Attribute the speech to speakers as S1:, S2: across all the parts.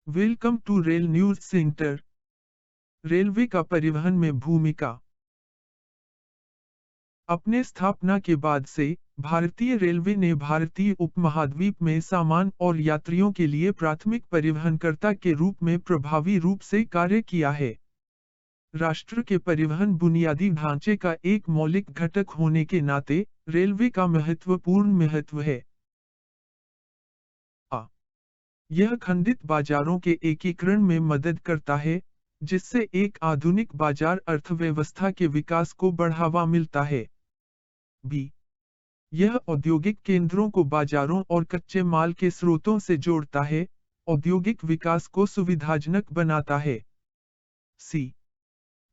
S1: Welcome to rail news centre. Railway का परिवहन में भूमिका। अपने स्थापना के बाद से भारतीय रेलवे ने भारतीय उपमहाद्वीप में सामान और यात्रियों के लिए प्राथमिक परिवहनकर्ता के रूप में प्रभावी रूप से कार्य किया है। राष्ट्र के परिवहन बुनियादी ढांचे का एक मौलिक घटक होने के नाते रेलवे का महत्वपूर्ण महत्व है। यह खंडित बाजारों के एकीकरण में मदद करता है, जिससे एक आधुनिक बाजार अर्थव्यवस्था के विकास को बढ़ावा मिलता है। बी। यह औद्योगिक केंद्रों को बाजारों और कच्चे माल के स्रोतों से जोड़ता है, औद्योगिक विकास को सुविधाजनक बनाता है। सी।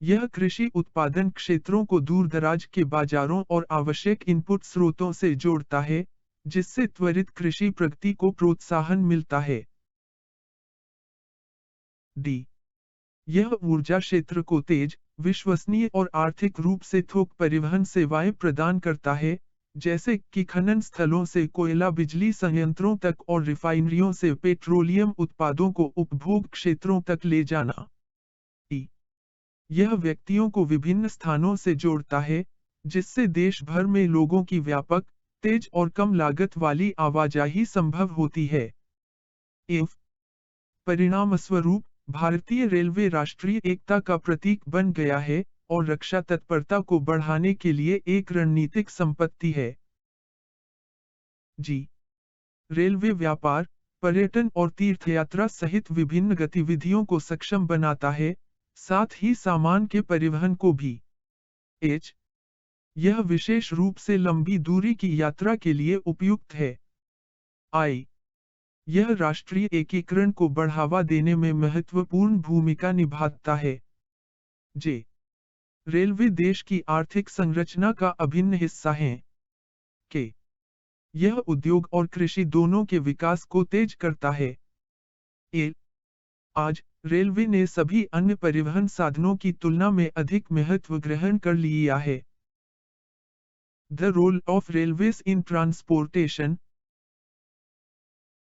S1: यह कृषि उत्पादन क्षेत्रों को दूरदराज के बाजारों और आवश्यक इनपुट स्रोतों से जोड़ता है, जिससे त्वरित कृषि प्रगति को प्रोत्साहन मिलता है। डी। यह ऊर्जा क्षेत्र को तेज, विश्वसनीय और आर्थिक रूप से थोक परिवहन सेवाएं प्रदान करता है, जैसे कि खनन स्थलों से कोयला बिजली संयंत्रों तक और रिफाइनरियों से पेट्रोलियम उत्पादों को उपभोग क्षेत्रों तक ले जाना। यह व्यक्तियों को विभिन्न स्थानों से जोड़ता है, जिससे देश भर में लोगों की व्यापक, तेज और कम लागत वाली आवाजाही संभव होती है। परिणामस्वरूप भारतीय रेलवे राष्ट्रीय एकता का प्रतीक बन गया है और रक्षा तत्परता को बढ़ाने के लिए एक रणनीतिक संपत्ति है। जी। रेलवे व्यापार, पर्यटन और तीर्थयात्रा सहित विभिन्न गतिविधियों को सक्षम बनाता है, साथ ही सामान के परिवहन को भी। एच। यह विशेष रूप से लंबी दूरी की यात्रा के लिए उपयुक्त है। आई। यह राष्ट्रीय एकीकरण को बढ़ावा देने में महत्वपूर्ण भूमिका निभाता है। जे। रेलवे देश की आर्थिक संरचना का अभिन्न हिस्सा है। के। यह उद्योग और कृषि दोनों के विकास को तेज करता है। ए। आज रेलवे ने सभी अन्य परिवहन साधनों की तुलना में अधिक महत्व ग्रहण कर लिया है। The role of railways in transportation.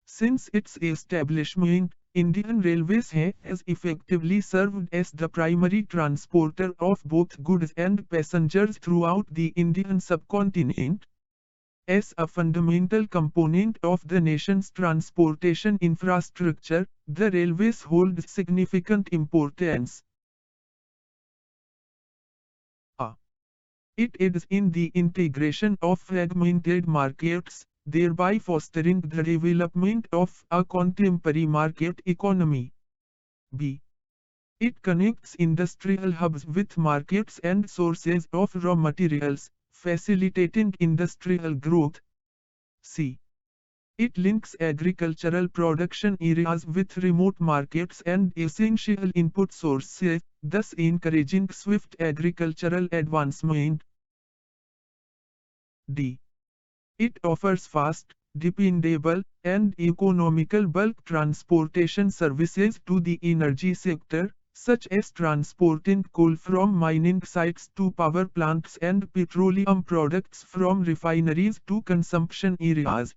S1: Since its establishment, Indian Railways has effectively served as the primary transporter of both goods and passengers throughout the Indian subcontinent. As a fundamental component of the nation's transportation infrastructure, the railways hold significant importance. It aids in the integration of fragmented markets, thereby fostering the development of a contemporary market economy. B. It connects industrial hubs with markets and sources of raw materials, facilitating industrial growth. C. It links agricultural production areas with remote markets and essential input sources, thus encouraging swift agricultural advancement. D. It offers fast, dependable, and economical bulk transportation services to the energy sector, such as transporting coal from mining sites to power plants and petroleum products from refineries to consumption areas.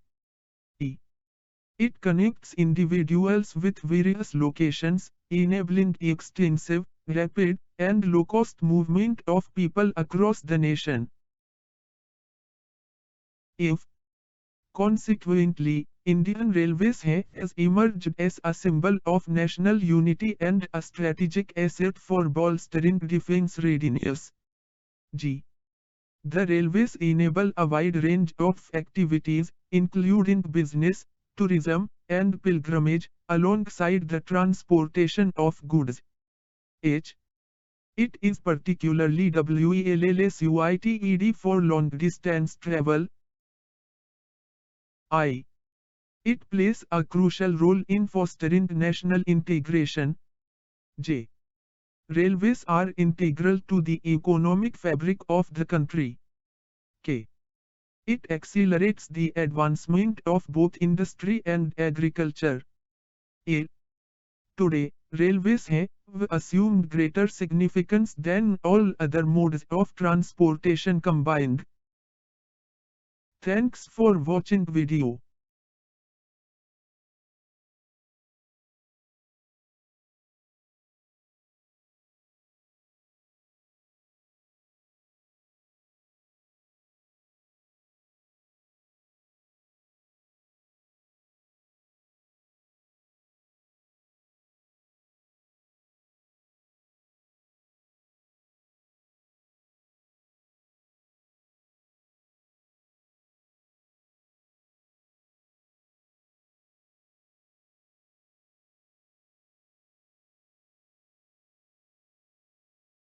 S1: It connects individuals with various locations, enabling extensive, rapid, and low-cost movement of people across the nation. Consequently, Indian Railways has emerged as a symbol of national unity and a strategic asset for bolstering defense readiness. G. The railways enable a wide range of activities, including business, tourism, and pilgrimage, alongside the transportation of goods. H. It is particularly valuable for long-distance travel. I. It plays a crucial role in fostering national integration. J. Railways are integral to the economic fabric of the country. K. It accelerates the advancement of both industry and agriculture. A. Today, railways have assumed greater significance than all other modes of transportation combined. Thanks for watching video.